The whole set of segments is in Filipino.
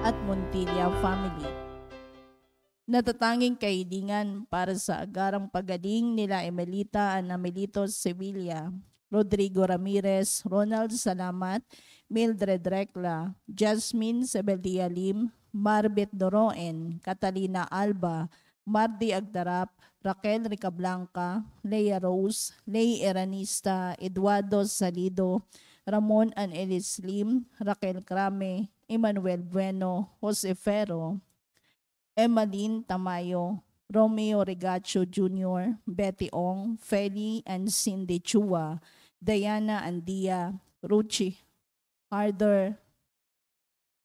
at Montilla family. Natatanging kahilingan para sa agarang pagaling nila Emelita Anamelito Sevilla, Rodrigo Ramirez, Ronald Salamat, Mildred Recla, Jasmine Sebeldia Lim, Marbet Doroen, Catalina Alba, Mardi Agdarap, Raquel Ricablanca, Leia Rose, Lei Eranista, Eduardo Salido, Ramon Anelis Lim, Raquel Crame, Emmanuel Bueno, Jose Ferro, Emmeline Tamayo, Romeo Regacho Jr., Betty Ong, Feli and Cindy Chua, Diana Andia, Ruchi Harder,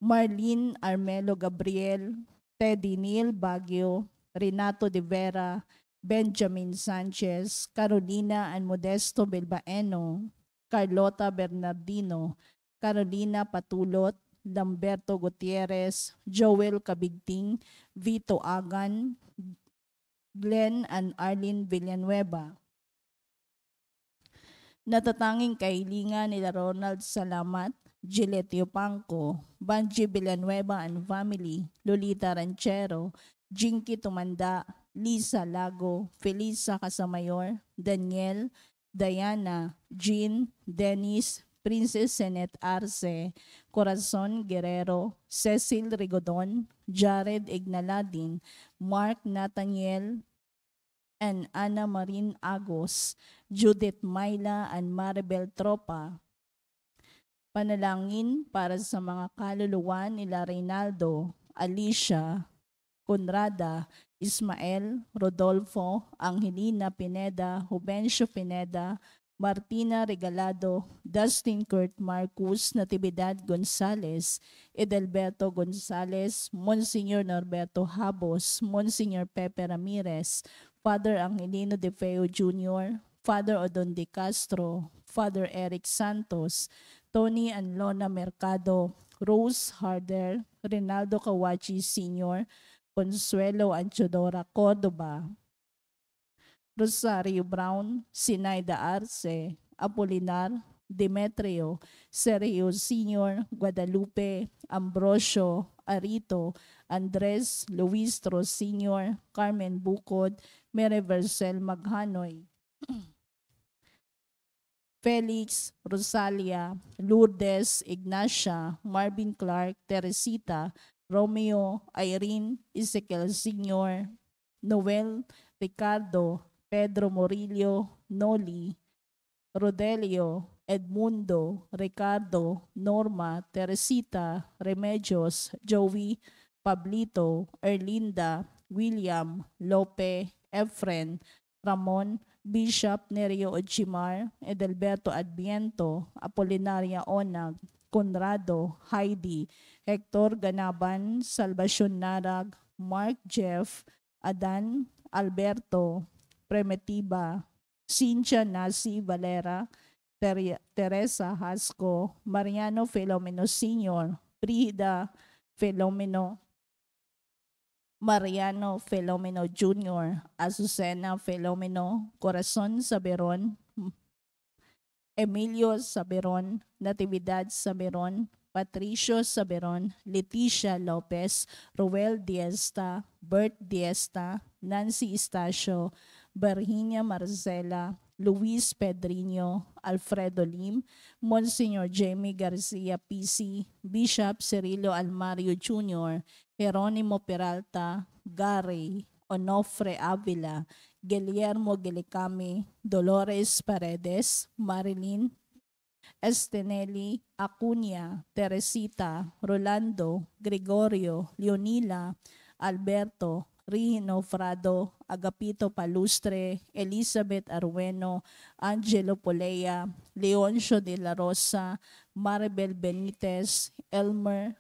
Marlene Armelo Gabriel, Teddy Neil Baguio, Renato De Vera, Benjamin Sanchez, Carolina and Modesto Bilbaeno, Carlota Bernardino, Carolina Patulot, Lamberto Gutierrez, Joel Cabigting, Vito Agan, Glenn and Arlene Villanueva. Natatanging kahilingan nila Ronald Salamat, Gillette Yupanco, Banji Villanueva and family, Lolita Ranchero, Jinky Tumanda, Lisa Lago, Felisa Casamayor, Daniel, Diana, Jean, Dennis, Princess Senet Arce, Corazon Guerrero, Cecil Rigodon, Jared Ignaladin, Mark Nathaniel, and Ana Marin Agos, Judith Myla and Maribel Tropa. Panalangin para sa mga kaluluwa nila Reynaldo, Alicia, Conrada, Ismael, Rodolfo, Angelina Pineda, Jubencio Pineda, Martina Regalado, Dustin Kurt Marcus, Natividad Gonzales, Edelberto Gonzales, Monsignor Norberto Habos, Monsignor Pepe Ramirez, Father Angelino De Feo Jr., Father Odon De Castro, Father Eric Santos, Tony and Lona Mercado, Rose Harder, Rinaldo Kawachi Sr., Consuelo Anchodora Córdoba, Rosario Brown, Sinaida Arce, Apolinar, Demetrio, Sergio Sr., Guadalupe, Ambrosio, Arito, Andres, Luis Tros Sr., Carmen Bukod, Mary Vercel Maghanoy, Felix, Rosalia, Lourdes, Ignacia, Marvin Clark, Teresita, Romeo, Irene, Ezekiel Sr., Noel, Ricardo, Pedro Morillo, Noli, Rodelio, Edmundo, Ricardo, Norma, Teresita, Remedios, Joey, Pablito, Erlinda, William, Lope, Efren, Ramon, Bishop Nerio Ochimar, Edelberto Adviento, Apolinaria Onag, Conrado, Heidi, Hector Ganaban, Salvacion Narag, Mark Jeff, Adan, Alberto, Primitiva, Cynthia Nasi Valera, Teresa Hasco, Mariano Filomeno Sr., Brida Filomeno, Mariano Filomeno Jr., Azucena Filomeno, Corazon Saberon, Emilio Saberon, Natividad Saberon, Patricio Saberon, Leticia Lopez, Roel Diesta, Bert Diesta, Nancy Estacio, Virginia Marcela, Luis Pedriño, Alfredo Lim, Monsignor Jamie Garcia PC, Bishop Cirilo Almario Jr., Jeronimo Peralta, Gary, Onofre Avila, Guillermo Gilicami, Dolores Paredes, Marilyn Estenelli, Acuña, Teresita, Rolando, Gregorio, Leonila, Alberto, Rino Frado, Agapito Palustre, Elizabeth Arweno, Angelo Polea, Leoncio de la Rosa, Maribel Benitez, Elmer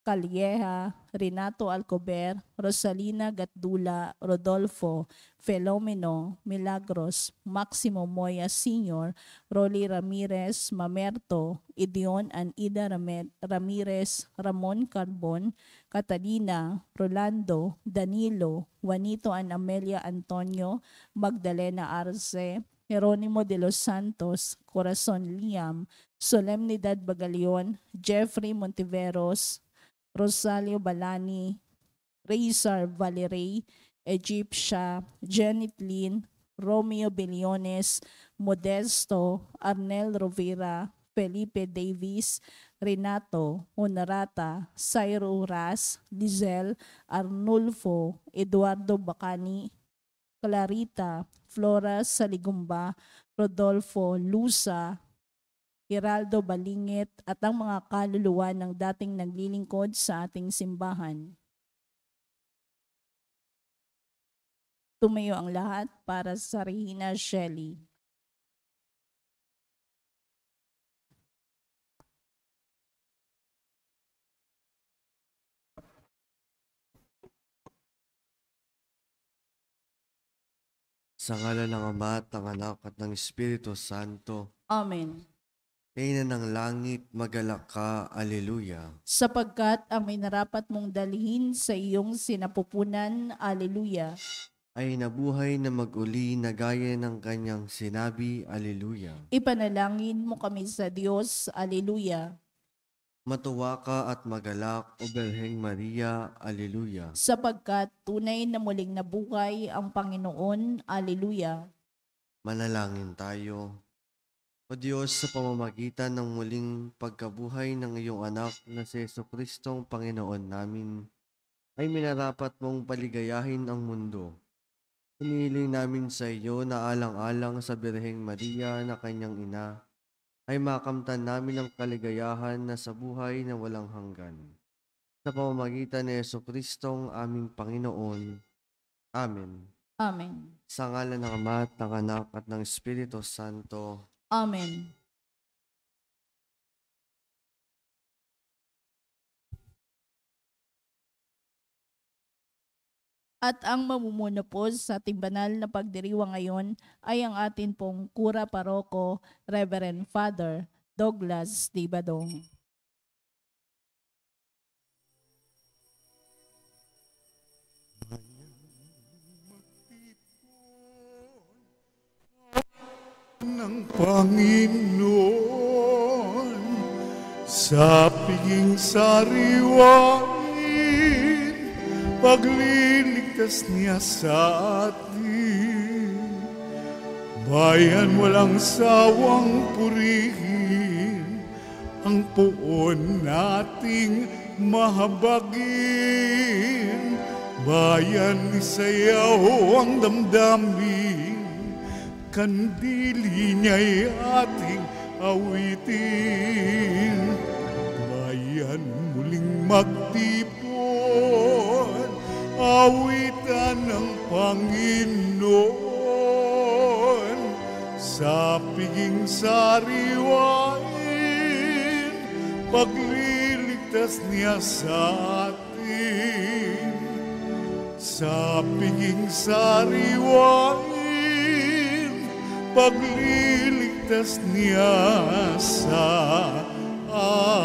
Calieja, Renato Alcober, Rosalina Gatdula, Rodolfo, Felomeno, Milagros, Maximo Moya Sr., Rolly Ramirez, Mamerto, Idion and Ida Ramirez, Ramon Carbon, Catalina, Rolando, Danilo, Juanito and Amelia Antonio, Magdalena Arce, Jeronimo de los Santos, Corazon Liam, Solemnidad Bagalion, Jeffrey Montiveros, Rosario Balani, Razor Valerie, Egyptia, Janet Lynn, Romeo Bellones, Modesto, Arnel Rovira, Felipe Davis, Renato Honorata, Cairo Ras, Lizelle Arnulfo, Eduardo Bacani, Clarita, Flora Saligumba, Rodolfo Lusa, Geraldo Balingit at ang mga kaluluwa ng dating naglilingkod sa ating simbahan. Tumayo ang lahat para sa Regina Shelley. Sa ngalan ng Ama at ng Anak at ng Espiritu Santo, Amen. Reyna ng langit, magalak ka, Alleluia. Sapagkat ang may narapat mong dalhin sa iyong sinapupunan, Alleluia. Ay nabuhay na mag-uli na gaya ng kanyang sinabi, Alleluia. Ipanalangin mo kami sa Diyos, Alleluia. Matuwa ka at magalak, O Berheng Maria, Alleluia. Sapagkat tunay na muling nabuhay ang Panginoon, Alleluia. Manalangin tayo. O Diyos, sa pamamagitan ng muling pagkabuhay ng iyong anak na si Jesucristong Panginoon namin, ay minarapat mong paligayahin ang mundo. Hinihiling namin sa iyo na alang-alang sa Birheng Maria na kanyang ina, ay makamtan namin ang kaligayahan na sa buhay na walang hanggan. Sa pamamagitan ni Jesucristong aming Panginoon. Amen. Amen. Sa ngalan ng Ama at ng Anak at ng Espiritu Santo. Amen. At ang mamumuno po sa ating banal na pagdiriwang ngayon ay ang atin pong Kura Paroko, Reverend Father Douglas D. Badong. Ng Panginoon sa piging sariwain, pagliligtas niya sa atin. Bayan walang sawang purihin, ang puon nating mahabagin. Bayan isayaw ang damdamin, kandili niya'y ating awitin. Bayan muling magtipon, awitan ng Panginoon. Sa piging sariwain, pagliligtas niya sa atin. Sa piging sariwain, pagliligtas niya sa atin.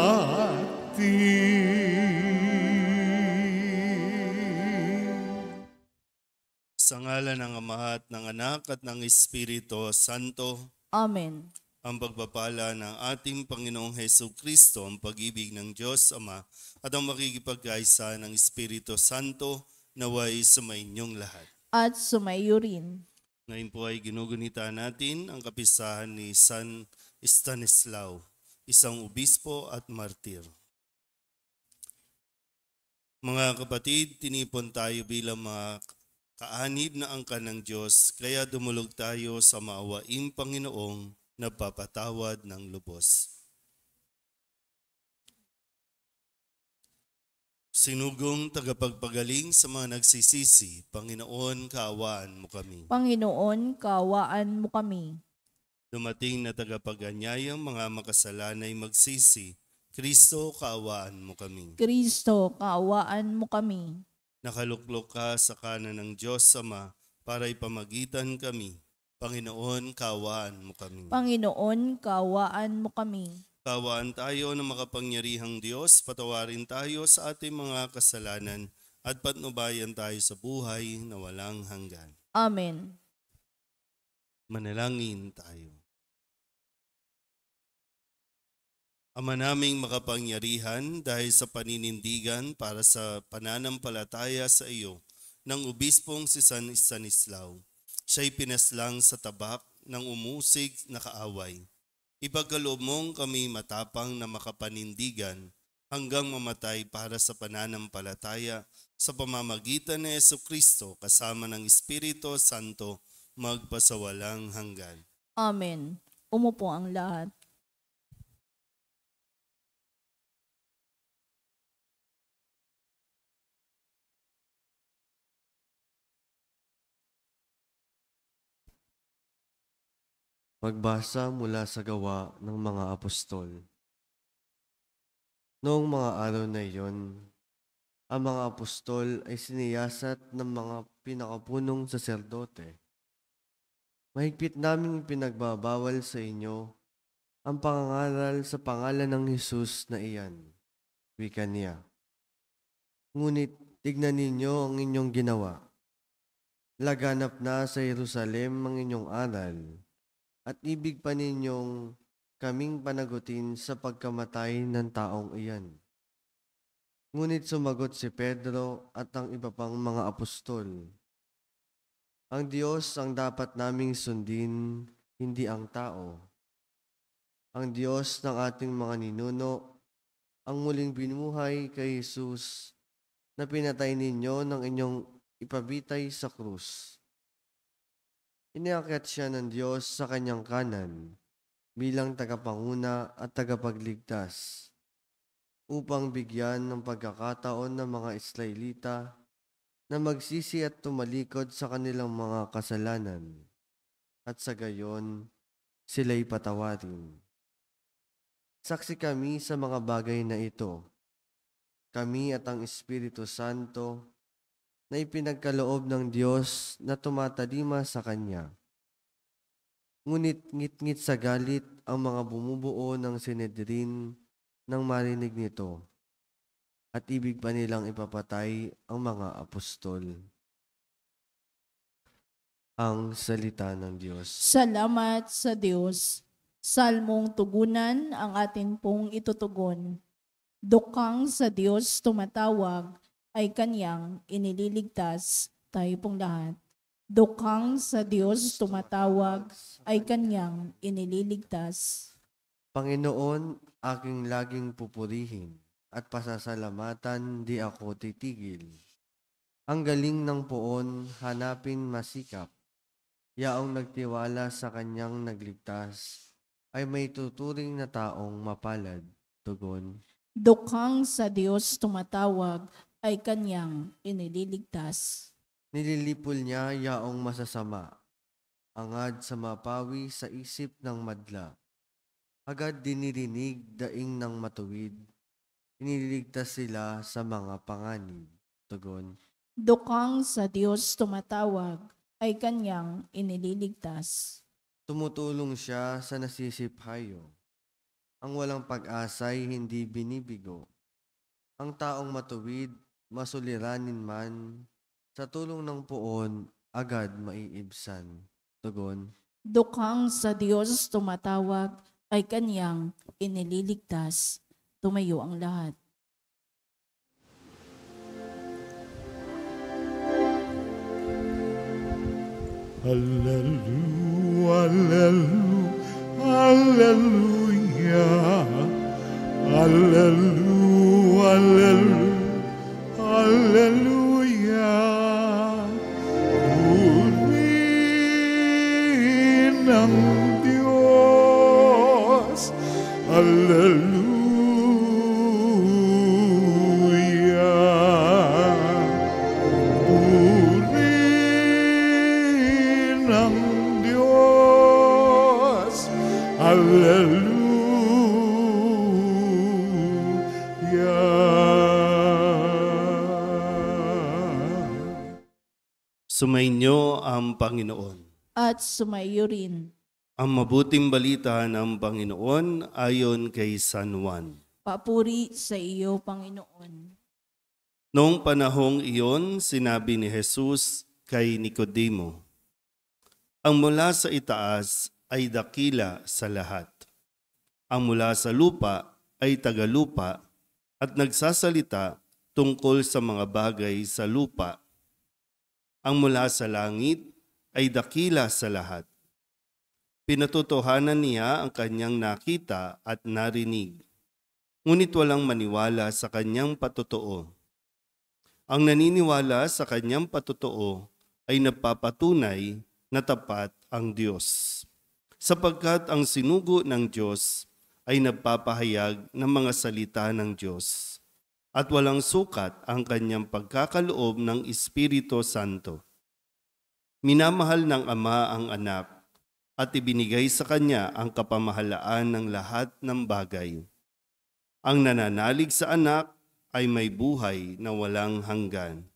Sa ngalan ng Ama at ng Anak at ng Espiritu Santo. Amen. Ang pagpapala ng ating Panginoong Hesukristo, ang pag-ibig ng Diyos Ama at ang makikipagkaisa ng Espiritu Santo naway sumainyong lahat. At sumayo rin. Ngayon po ay ginugunita natin ang kapistahan ni San Stanislao, isang obispo at martir. Mga kapatid, tinipon tayo bilang mga kaanib na angkan ng Diyos, kaya dumulog tayo sa maawaing Panginoong nagpapatawad ng lubos. Sinugong tagapagpagaling sa mga nagsisisi, Panginoon, kaawaan mo kami. Panginoon, kaawaan mo kami. Dumating na tagapag-anyayang mga makasalanay magsisi, Kristo, kaawaan mo kami. Kristo, kaawaan mo kami. Nakaluklok ka sa kanan ng Diyos Ama para ipamagitan kami. Panginoon, kaawaan mo kami. Panginoon, kaawaan mo kami. Kaawaan tayo ng makapangyarihang Diyos, patawarin tayo sa ating mga kasalanan at patnubayan tayo sa buhay na walang hanggan. Amen. Manalangin tayo. Ama naming makapangyarihan, dahil sa paninindigan para sa pananampalataya sa iyo ng obispong si San Stanislao, siya'y pinaslang sa tabak ng umusig na kaaway. Ipagkaloob mong kami matapang na makapanindigan hanggang mamatay para sa pananampalataya sa pamamagitan ni Jesucristo kasama ng Espiritu Santo magpasawalang hanggan. Amen. Umupo ang lahat. Magbasa mula sa gawa ng mga apostol. Noong mga araw na iyon, ang mga apostol ay siniyasat ng mga pinakapunong saserdote. Mahigpit naming pinagbabawal sa inyo ang pangangaral sa pangalan ng Jesus na iyan, wika niya. Ngunit tignan ninyo ang inyong ginawa. Laganap na sa Jerusalem ang inyong aral, at ibig pa ninyong kaming panagutin sa pagkamatay ng taong iyan. Ngunit sumagot si Pedro at ang iba pang mga apostol, ang Diyos ang dapat naming sundin, hindi ang tao. Ang Diyos ng ating mga ninuno, ang muling binuhay kay Jesus na pinatay ninyo ng inyong ipabitay sa krus. Iniakyat siya ng Diyos sa kanyang kanan bilang tagapanguna at tagapagligtas upang bigyan ng pagkakataon ng mga Israelita na magsisi at tumalikod sa kanilang mga kasalanan at sa gayon sila'y patawarin. Saksi kami sa mga bagay na ito, kami at ang Espiritu Santo na ipinagkaloob ng Diyos na tumatalima sa Kanya. Ngunit ngit-ngit sa galit ang mga bumubuo ng Sinedrin nang marinig nito, at ibig pa nilang ipapatay ang mga apostol. Ang salita ng Diyos. Salamat sa Diyos. Salmong tugunan ang atin pong itutugon. Dukang sa Diyos tumatawag ay Kanyang inililigtas. Tayo pong lahat. Dukang sa Diyos tumatawag ay Kanyang inililigtas. Panginoon, aking laging pupurihin at pasasalamatan di ako titigil. Ang galing ng poon, hanapin masikap. Yaong nagtiwala sa Kanyang nagligtas ay may tuturing na taong mapalad. Tugon. Dukang sa Diyos tumatawag ay Kanyang inililigtas. Nililipol niya yaong masasama, angad sa mapawi sa isip ng madla. Agad dinirinig daing ng matuwid, iniligtas sila sa mga panganib. Tugon. Dukang sa Diyos tumatawag ay Kanyang inililigtas. Tumutulong siya sa nasisiphayo. Ang walang pag-asa'y hindi binibigo. Ang taong matuwid, masuliranin man, sa tulong ng poon, agad maiibsan. Tugon. Dukang sa Diyos tumatawag ay Kanyang inililigtas. Tumayo ang lahat. Hallelujah, hallelujah, hallelujah, hallelujah. Purihin ng Diyos, hallelujah. Sumainyo ang Panginoon. At sumayo rin. Ang mabuting balita ng Panginoon ayon kay San Juan. Papuri sa iyo, Panginoon. Noong panahong iyon, sinabi ni Jesus kay Nicodemo, ang mula sa itaas ay dakila sa lahat. Ang mula sa lupa ay tagalupa at nagsasalita tungkol sa mga bagay sa lupa. Ang mula sa langit ay dakila sa lahat. Pinatotohanan niya ang kanyang nakita at narinig, ngunit walang maniwala sa kanyang patotoo. Ang naniniwala sa kanyang patotoo ay nagpapatunay na tapat ang Diyos, sapagkat ang sinugo ng Diyos ay nagpapahayag ng mga salita ng Diyos, at walang sukat ang kanyang pagkakaloob ng Espiritu Santo. Minamahal ng Ama ang Anak at ibinigay sa Kanya ang kapamahalaan ng lahat ng bagay. Ang nananalig sa Anak ay may buhay na walang hanggan.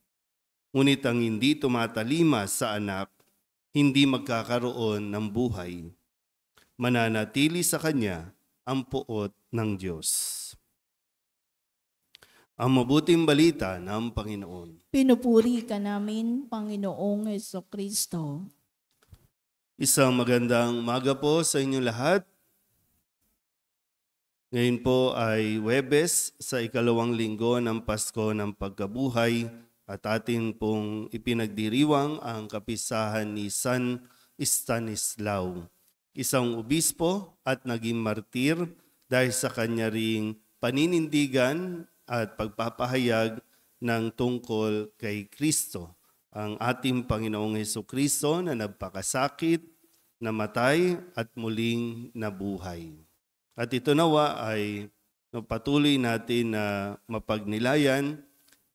Ngunit ang hindi tumatalima sa Anak, hindi magkakaroon ng buhay. Mananatili sa Kanya ang puot ng Diyos. Ang mabuting balita ng Panginoon. Pinupuri ka namin, Panginoong Jesucristo. Isang magandang umaga po sa inyo lahat. Ngayon po ay Huwebes sa ikalawang linggo ng Pasko ng Pagkabuhay at atin pong ipinagdiriwang ang kapisahan ni San Stanislao, isang obispo at naging martir dahil sa kanya ring paninindigan at pagpapahayag ng tungkol kay Kristo, ang ating Panginoong Hesukristo na nagpakasakit, namatay at muling nabuhay. At ito nawa ay patuloy natin na mapagnilayan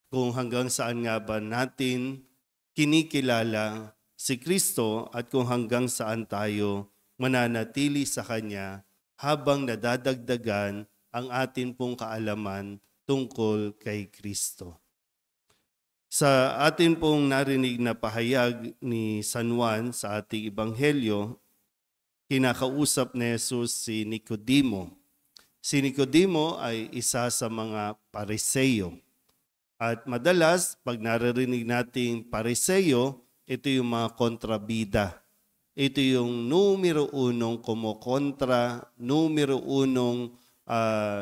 kung hanggang saan nga ba natin kinikilala si Kristo at kung hanggang saan tayo mananatili sa Kanya habang nadadagdagan ang atin pong kaalaman tungkol kay Kristo. Sa atin pong narinig na pahayag ni San Juan sa ating Ebanghelyo, kinakausap ni Jesus si Nicodemo. Si Nicodemo ay isa sa mga Pariseo. At madalas, pag naririnig nating Pariseo, ito yung mga kontrabida. Ito yung numero unong kumokontra, numero unong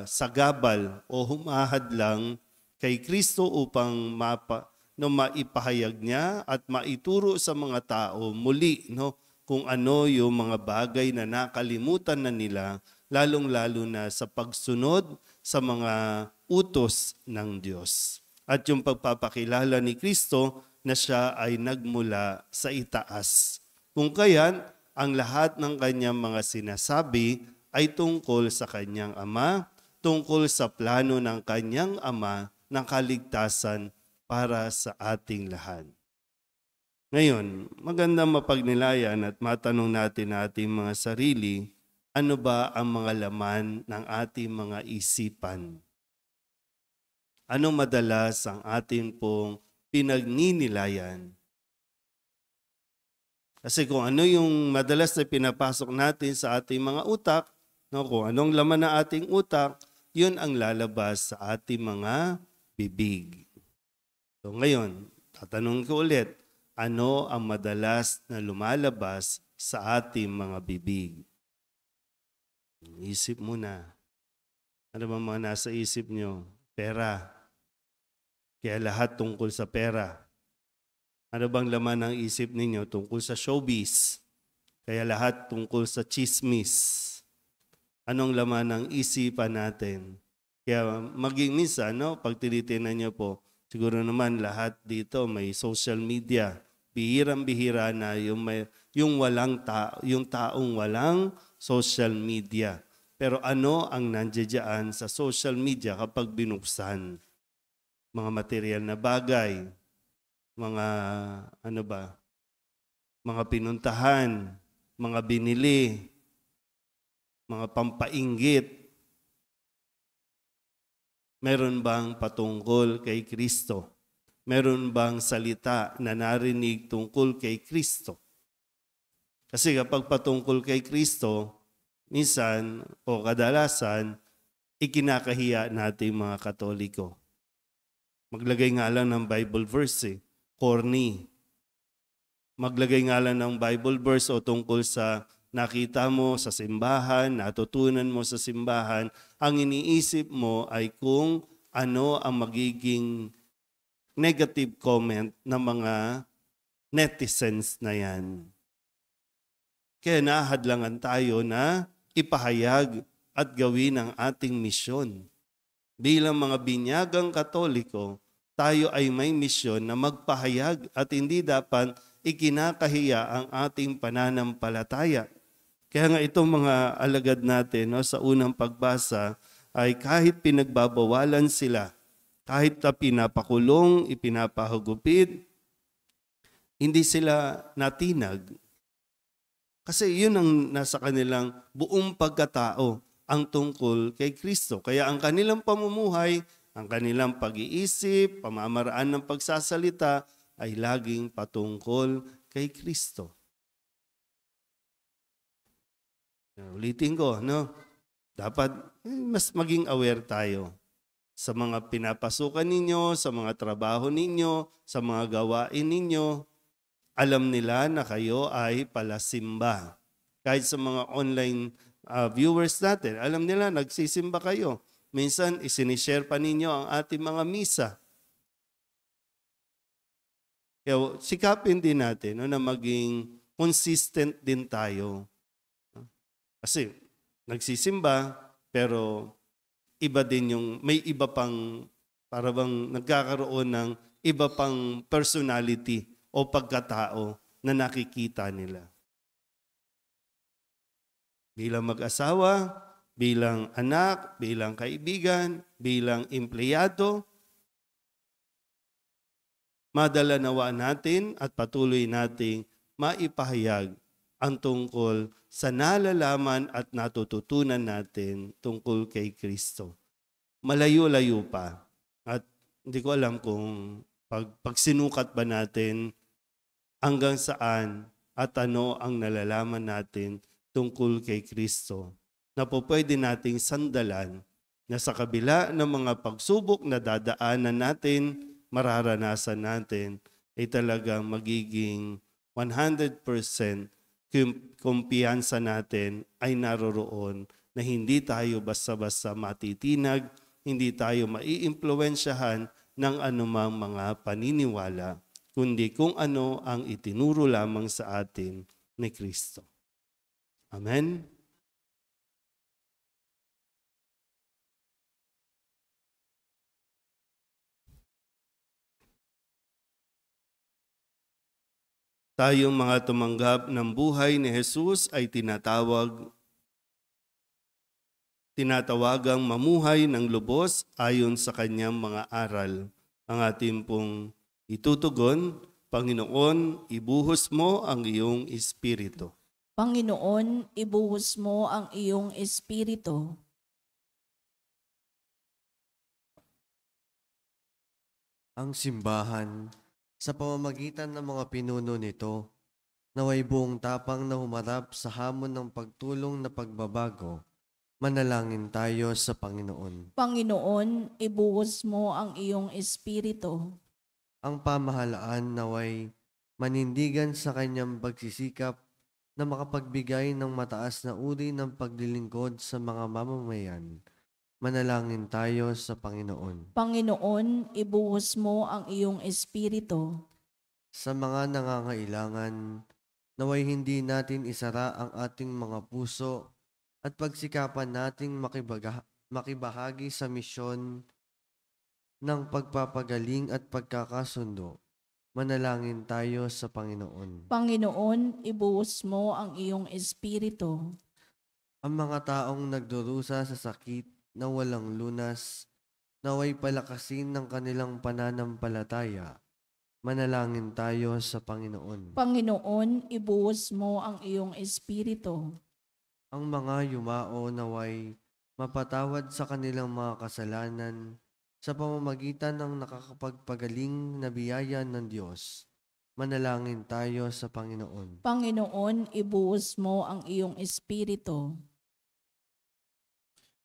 sagabal o humahadlang kay Kristo upang maipahayag niya at maituro sa mga tao muli kung ano yung mga bagay na nakalimutan na nila, lalong-lalo na sa pagsunod sa mga utos ng Diyos. At yung pagpapakilala ni Kristo na siya ay nagmula sa itaas. Kung kaya't ang lahat ng kanyang mga sinasabi ay tungkol sa kanyang Ama, tungkol sa plano ng kanyang Ama ng kaligtasan para sa ating lahat. Ngayon, magandang mapagnilayan at matanong natin na ating mga sarili, ano ba ang mga laman ng ating mga isipan? Ano madalas ang ating pong pinagninilayan? Kasi kung ano yung madalas na pinapasok natin sa ating mga utak, kung anong laman ng ating utak, yun ang lalabas sa ating mga bibig. So ngayon, tatanungin ko ulit, ano ang madalas na lumalabas sa ating mga bibig? Isip muna. Ano ba mga nasa isip nyo? Pera. Kaya lahat tungkol sa pera. Ano bang laman ng isip ninyo tungkol sa showbiz? Kaya lahat tungkol sa chismis. Anong laman ng isipan natin? Kaya maging minsan, pag tinitingnan nyo po, siguro naman lahat dito may social media. Bihirang-bihira na yung taong walang social media. Pero ano ang nandiyan sa social media kapag binuksan? Mga material na bagay, mga mga pinuntahan, mga binili, mga pampainggit. Meron bang patungkol kay Kristo? Meron bang salita na narinig tungkol kay Kristo? Kasi kapag patungkol kay Kristo, minsan o kadalasan, ikinakahiya natin mga Katoliko. Maglagay nga lang ng Bible verse, corny. Maglagay nga lang ng Bible verse o tungkol sa nakita mo sa simbahan, natutunan mo sa simbahan, ang iniisip mo ay kung ano ang magiging negative comment ng mga netizens na yan. Kaya nahadlangan tayo na ipahayag at gawin ang ating misyon. Bilang mga binyagang Katoliko, tayo ay may misyon na magpahayag at hindi dapat ikinakahiya ang ating pananampalataya. Kaya nga itong mga alagad natin sa unang pagbasa ay kahit pinagbabawalan sila, kahit na pinapakulong, ipinapahagupit, hindi sila natinag. Kasi yun ang nasa kanilang buong pagkatao, ang tungkol kay Kristo. Kaya ang kanilang pamumuhay, ang kanilang pag-iisip, pamamaraan ng pagsasalita ay laging patungkol kay Kristo. Ulitin ko, dapat mas maging aware tayo sa mga pinapasukan ninyo, sa mga trabaho ninyo, sa mga gawain ninyo. Alam nila na kayo ay palasimba. Kahit sa mga online viewers natin, alam nila nagsisimba kayo. Minsan, isinishare pa ninyo ang ating mga misa. Kaya sikapin din natin na maging consistent din tayo. Kasi nagsisimba, pero iba din may iba pang, para bang nagkakaroon ng iba pang personality o pagkatao na nakikita nila. Bilang mag-asawa, bilang anak, bilang kaibigan, bilang empleyado, madala nawa natin at patuloy nating maipahayag ang tungkol sa nalalaman at natututunan natin tungkol kay Kristo. Malayo-layo pa. At hindi ko alam kung pag sinukat ba natin hanggang saan at ano ang nalalaman natin tungkol kay Kristo, na po pwede nating sandalan na sa kabila ng mga pagsubok na dadaanan natin, mararanasan natin, ay talagang magiging 100% kumpiyansa natin ay naroroon na hindi tayo basta-basta matitinag, hindi tayo maiimpluwensyahan ng anumang mga paniniwala, kundi kung ano ang itinuro lamang sa atin ni Kristo. Amen? Tayong mga tumanggap ng buhay ni Jesus ay tinatawagang mamuhay ng lubos ayon sa kanyang mga aral. Ang ating pong itutugon, Panginoon, ibuhos mo ang iyong espiritu. Panginoon, ibuhos mo ang iyong espiritu. Ang simbahan, sa pamamagitan ng mga pinuno nito, naway buong tapang na humarap sa hamon ng pagtulong na pagbabago, manalangin tayo sa Panginoon. Panginoon, ibuhos mo ang iyong espiritu. Ang pamahalaan naway manindigan sa kanyang pagsisikap na makapagbigay ng mataas na uri ng paglilingkod sa mga mamamayan. Manalangin tayo sa Panginoon. Panginoon, ibuhos mo ang iyong espiritu. Sa mga nangangailangan, naway hindi natin isara ang ating mga puso at pagsikapan nating makibahagi sa misyon ng pagpapagaling at pagkakasundo. Manalangin tayo sa Panginoon. Panginoon, ibuhos mo ang iyong espiritu. Ang mga taong nagdurusa sa sakit na walang lunas, naway palakasin ng kanilang pananampalataya. Manalangin tayo sa Panginoon. Panginoon, ibuhos mo ang iyong espiritu. Ang mga yumao naway mapatawad sa kanilang mga kasalanan sa pamamagitan ng nakakapagpagaling na biyaya ng Diyos. Manalangin tayo sa Panginoon. Panginoon, ibuhos mo ang iyong espiritu.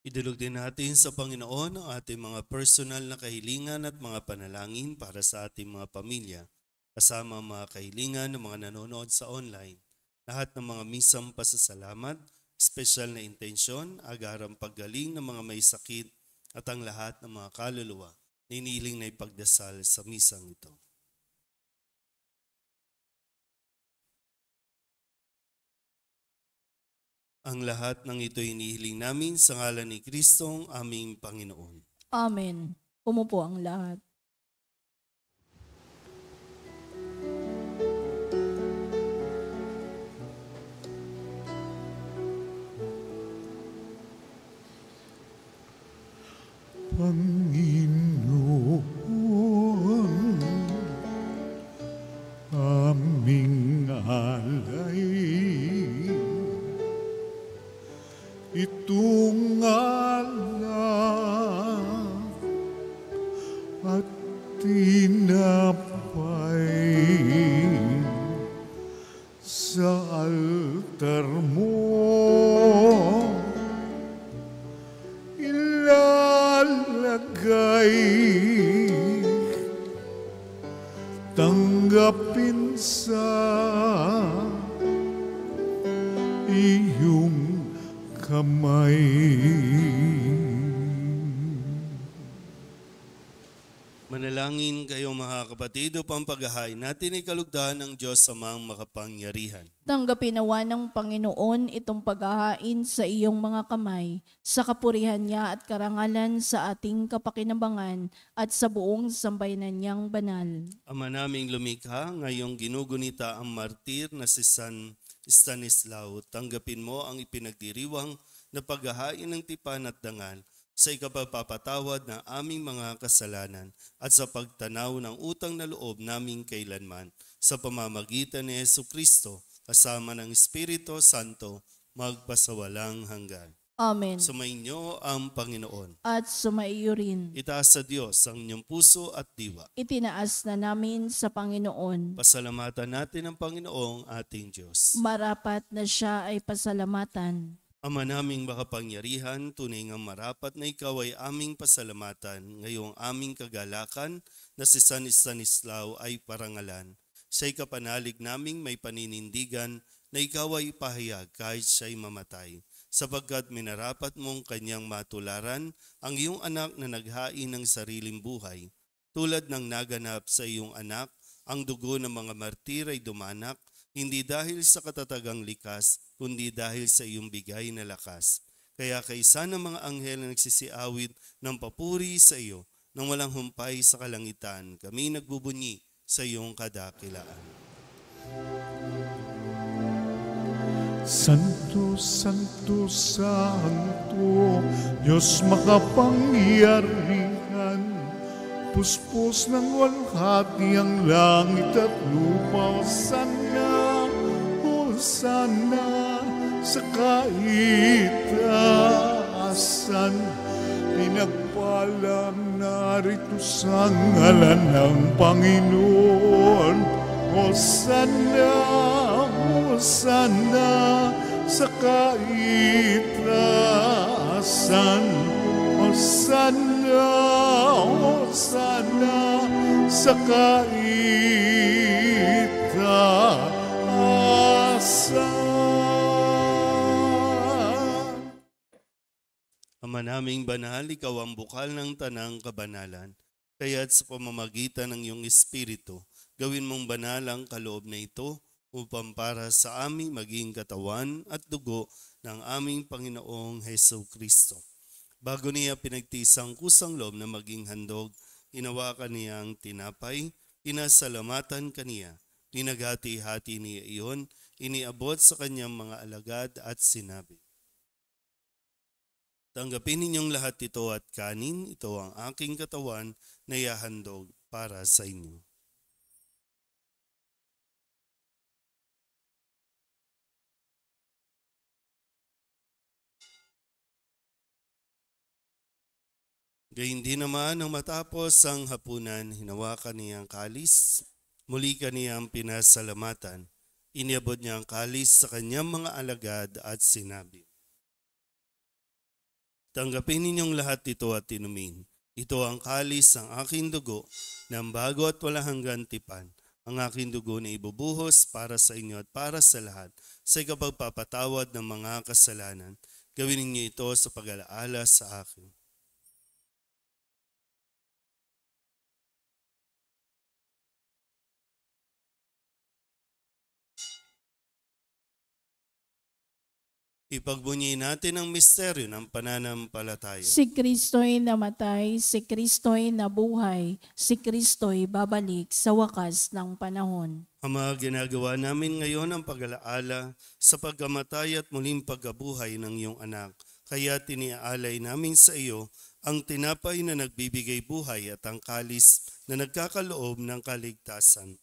Idulog din natin sa Panginoon ang ating mga personal na kahilingan at mga panalangin para sa ating mga pamilya, kasama ang mga kahilingan ng mga nanonood sa online. lahat ng mga misang pasasalamat, espesyal na intensyon, agarang paggaling ng mga may sakit at ang lahat ng mga kaluluwa na iniling na ipagdasal sa misang ito. Ang lahat ng ito inihiling namin sa ngalan ni Kristong aming Panginoon. Amen. Umupo ang lahat. Panginoon, aming alay, itong alak at tinapay sa altar mo. Ilalagay, tanggapin sa iyong kamay. Manalangin kayo mga kapatid upang paghahain natin ay kalugdan ng Diyos Amang makapangyarihan. Tanggapin nawa ng Panginoon itong paghahain sa iyong mga kamay, sa kapurihan niya at karangalan sa ating kapakinabangan at sa buong sambayanan niyang banal. Ama naming lumikha, ngayong ginugunita ang martir na si San Stanislao, tanggapin mo ang ipinagdiriwang na paghahain ng tipan at dangal sa ikapagpapatawad ng aming mga kasalanan at sa pagtanaw ng utang na loob naming kailanman sa pamamagitan ni Jesucristo kasama ng Espiritu Santo magpasawalang hanggan. Amen. Sumainyo ang Panginoon. At sumaiyo rin. Itaas sa Diyos ang inyong puso at diwa. Itinaas na namin sa Panginoon. Pasalamatan natin ang Panginoong ating Diyos. Marapat na siya ay pasalamatan. Ama naming makapangyarihan, tunay ngang marapat na ikaw ay aming pasalamatan ngayong aming kagalakan na si San Stanislao ay parangalan. Siya'y kapanalig naming may paninindigan na ikaw ay ipahayag kahit siya'y mamatay, sapagkat minarapat mong kanyang matularan ang iyong anak na naghain ng sariling buhay. Tulad ng naganap sa iyong anak, ang dugo ng mga martir ay dumanak, hindi dahil sa katatagang likas, kundi dahil sa iyong bigay na lakas. Kaya kaisa ng mga anghel na nagsisiawit ng papuri sa iyo, nang walang humpay sa kalangitan, kami nagbubunyi sa iyong kadakilaan. Santo, Santo, Santo, Diyos makapangyarihan, puspos ng walhati ang langit at lupa. Hosana, Hosana, sa kaitaasan. Pinagpalang narito sa ngalan ng Panginoon. Hosana, Hosana, sa kaitaasan. Hosana, Hosana, sa kaitaasan. Ama naming banal, ikaw ang bukal ng tanang kabanalan, kaya't sa pamamagitan ng iyong Espiritu, gawin mong banal ang kaloob na ito upang para sa aming maging katawan at dugo ng aming Panginoong Jesucristo. Bago niya pinagtisang kusang loob na maging handog, hinawakan niya ang tinapay, pinasalamatan kaniya, pinaghati-hati niya iyon, iniabot sa kanyang mga alagad at sinabi, tanggapin ninyong lahat ito at kanin, ito ang aking katawan na ihahandog para sa inyo. Gayun din naman nang matapos ang hapunan, hinawakan niya ang kalis, muli kaniyang pinasalamatan, iniabot niya ang kalis sa kanyang mga alagad at sinabi, tanggapin ninyong lahat ito at inumin. Ito ang kalis ng aking dugo ng bago at walang hanggan tipan ang aking dugo na ibubuhos para sa inyo at para sa lahat sa ikapagpapatawad ng mga kasalanan. Gawin ninyo ito sa pag-alaala sa akin. Ipagbunyi natin ang misteryo ng pananampalataya. Si Kristo'y namatay, si Kristo'y nabuhay, si Kristo'y babalik sa wakas ng panahon. Ama, ginagawa namin ngayon ang pag-alaala sa pagkamatay at muling pagkabuhay ng iyong anak. Kaya tiniaalay namin sa iyo ang tinapay na nagbibigay buhay at ang kalis na nagkakaloob ng kaligtasan.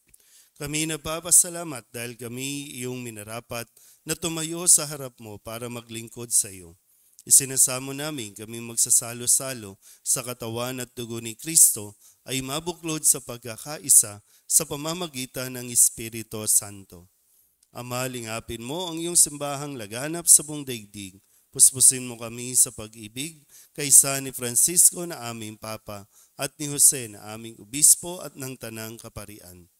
Kami nagpapasalamat dahil kami iyong minarapat na tumayo sa harap mo para maglingkod sa iyo. Isinasamo namin kami magsasalo-salo sa katawan at dugo ni Kristo ay mabuklod sa pagkakaisa sa pamamagitan ng Espiritu Santo. Ama, lingapin mo ang iyong simbahang laganap sa buong daigdig. Puspusin mo kami sa pag-ibig kaysa ni Francisco na aming Papa at ni Jose na aming Obispo at ng Tanang Kaparian.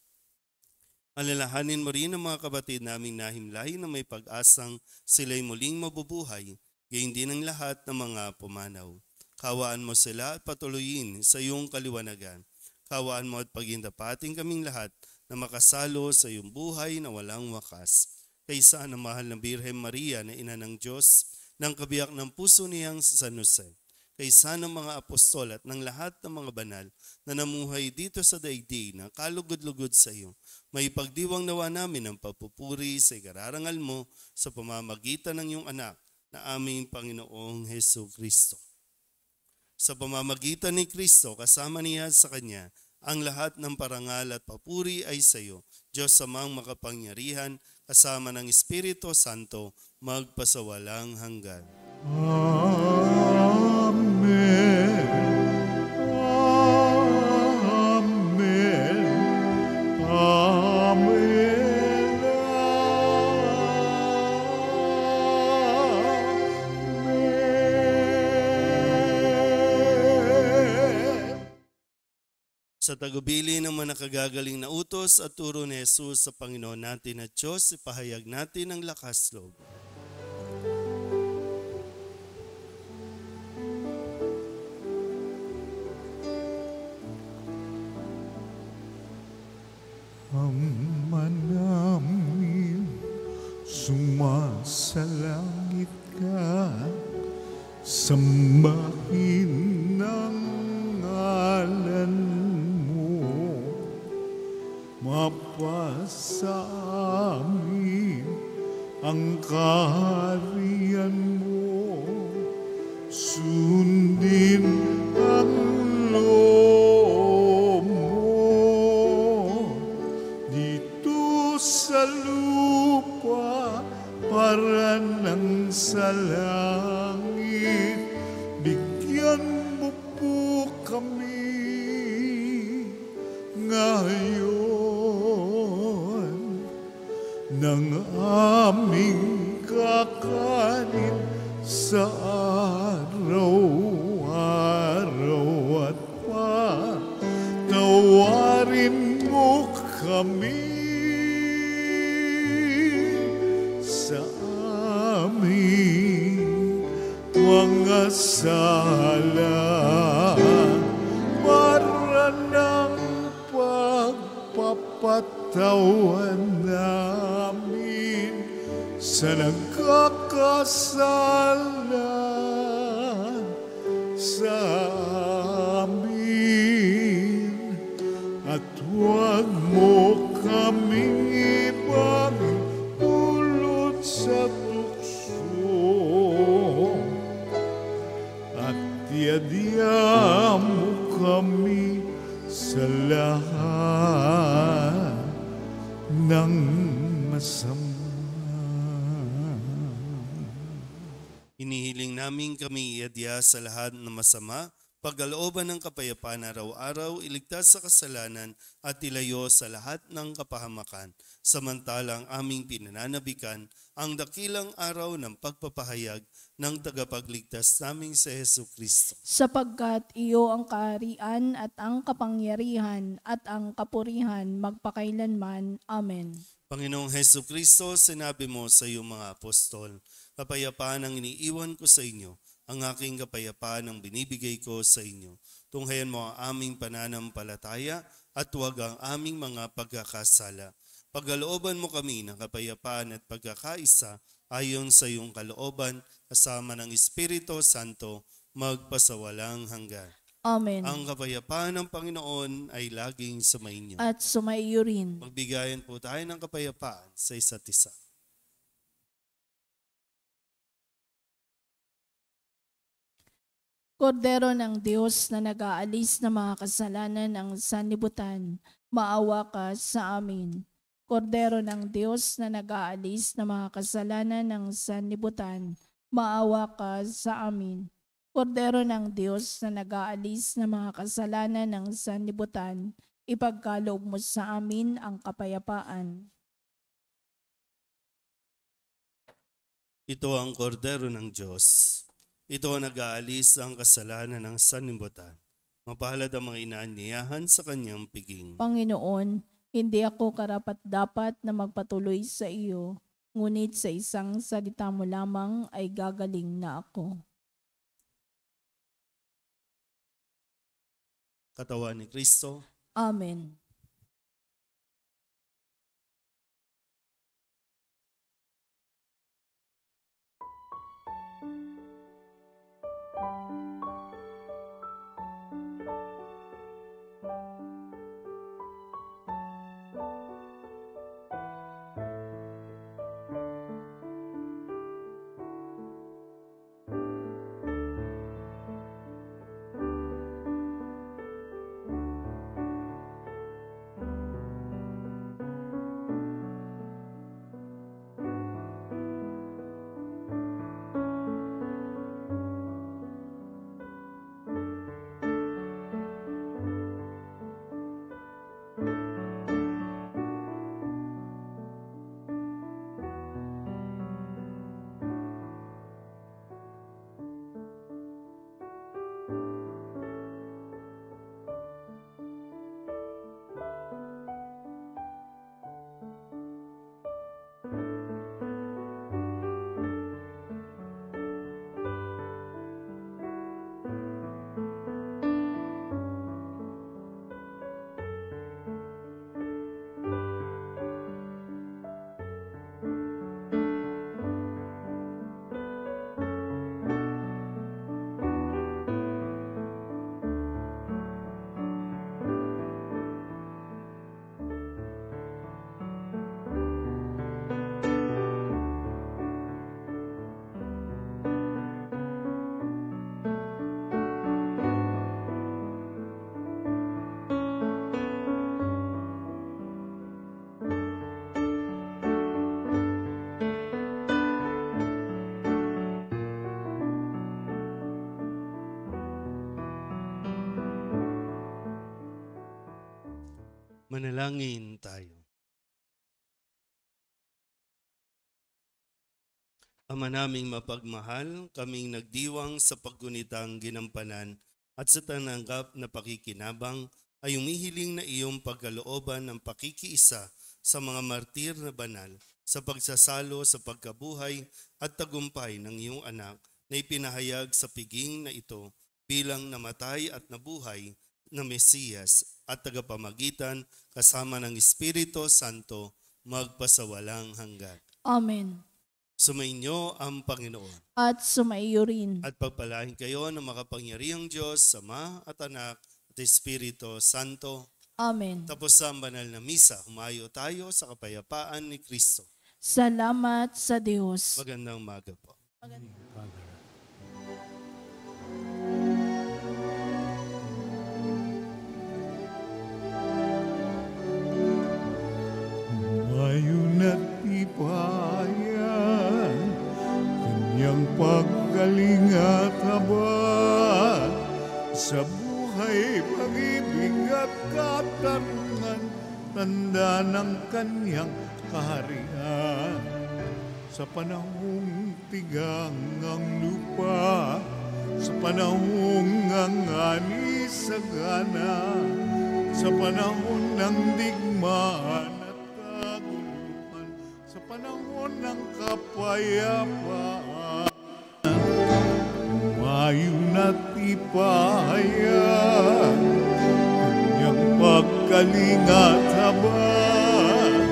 Alalahanin mo rin ang mga kapatid naming nahimlay na may pag-asang sila'y muling mabubuhay, gayon din ang lahat ng mga pumanaw. Kawaan mo sila at patuloyin sa iyong kaliwanagan. Kawaan mo at pagindapating kaming lahat na makasalo sa iyong buhay na walang wakas. Kaysa ng mahal na Birhen Maria na ina ng Diyos, ng kabiyak ng puso niyang San Jose, kaysa ng mga apostol at ng lahat ng mga banal na namuhay dito sa daigdig na kalugod-lugod sa iyo, may pagdiwang nawa namin ang pagpupuri sa ikararangal mo sa pamamagitan ng iyong anak na aming Panginoong Hesu Kristo. Sa pamamagitan ni Kristo, kasama niya sa Kanya, ang lahat ng parangal at papuri ay sa iyo, Diyos Amang makapangyarihan, kasama ng Espiritu Santo, magpasawalang hanggan. Amen. Amen. Amen. Amen. Sa tagubili ng mga nakagagaling na utos at turo ni Jesus sa Panginoon natin at Diyos, ipahayag natin ang lakas loob. Ama namin, sumasalangit ka, sambahin ang ngalan mo, mapasa amin ang kaharian mo, sundin ang loob mo dito sa lupa para nang sa langit. Bigyan mo po kami ngayon ng aming kakanin sa araw-araw at patawarin mo kami sa aming mga sala para ng pagpapatawan namin sa nagkakasala sa amin, at huwag mo kaming ibang pulot sa tukso, at iadya mo kami sa lahat ng masama. Hinihiling namin kami iadya sa lahat ng masama, pagkalooban ng kapayapaan araw-araw, iligtas sa kasalanan at ilayo sa lahat ng kapahamakan, samantalang aming pinananabikan ang dakilang araw ng pagpapahayag ng tagapagligtas naming si Hesu Kristo. Sapagkat iyo ang kaharian at ang kapangyarihan at ang kapurihan magpakailanman. Amen. Panginoong Hesu Kristo, sinabi mo sa iyong mga apostol, kapayapaan ang iniiwan ko sa inyo, ang aking kapayapaan ang binibigay ko sa inyo. Tunghayan mo ang aming pananampalataya at huwag ang aming mga pagkakasala. Pagkalooban mo kami ng kapayapaan at pagkakaisa ayon sa iyong kalooban, kasama ng Espiritu Santo, magpasawalang hanggan. Amen. Ang kapayapaan ng Panginoon ay laging sumainyo. At sumaiyo rin. Magbigayan po tayo ng kapayapaan sa isa't isa. Kordero ng Diyos na nag-aalis ng mga kasalanan ng sanlibutan, maawa ka sa amin. Kordero ng Diyos na nag-aalis ng mga kasalanan ng sanlibutan, maawa ka sa amin. Kordero ng Diyos na nag-aalis ng mga kasalanan ng sanlibutan, ipagkaloob mo sa amin ang kapayapaan. Ito ang kordero ng Diyos. Ito ang nag-aalis ang kasalanan ng sanlibutan. Mapalad ang mga inaanyayahan sa kanyang piging. Panginoon, hindi ako karapat-dapat na magpatuloy sa iyo, ngunit sa isang salita mo lamang ay gagaling na ako. Katawan ni Kristo. Amen. Manalangin tayo. Ama naming mapagmahal, kaming nagdiwang sa paggunitang ginampanan at sa tananggap na pakikinabang ay umihiling na iyong pagkalooban ng pakikiisa sa mga martir na banal sa pagsasalo sa pagkabuhay at tagumpay ng iyong anak na ipinahayag sa piging na ito bilang namatay at nabuhay na Mesiyas at tagapamagitan kasama ng Espiritu Santo magpasawalang hanggan. Amen. Sumainyo ang Panginoon. At sumaiyo rin. At pagpalain kayo ng makapangyarihang Diyos, Ama at Anak at Espiritu Santo. Amen. Tapos sa banal na misa, humayo tayo sa kapayapaan ni Kristo. Salamat sa Diyos. Magandang umaga po. Ngayon at ipayan, kanyang paggaling at habag sa tanda ng kanyang kaharian. Sa panahong tigang ang lupa, sa panahong ang ani sagana, sa panahon ng digmaan at kaguluhan, sa panahon ng kapayapaan, umayon at ipahayan kanyang pagkalingat habang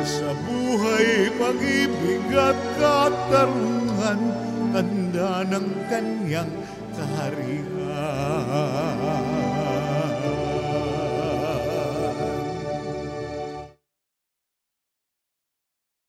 sa buhay, pag-ibig at katarungan, tanda ng kanyang kaharian.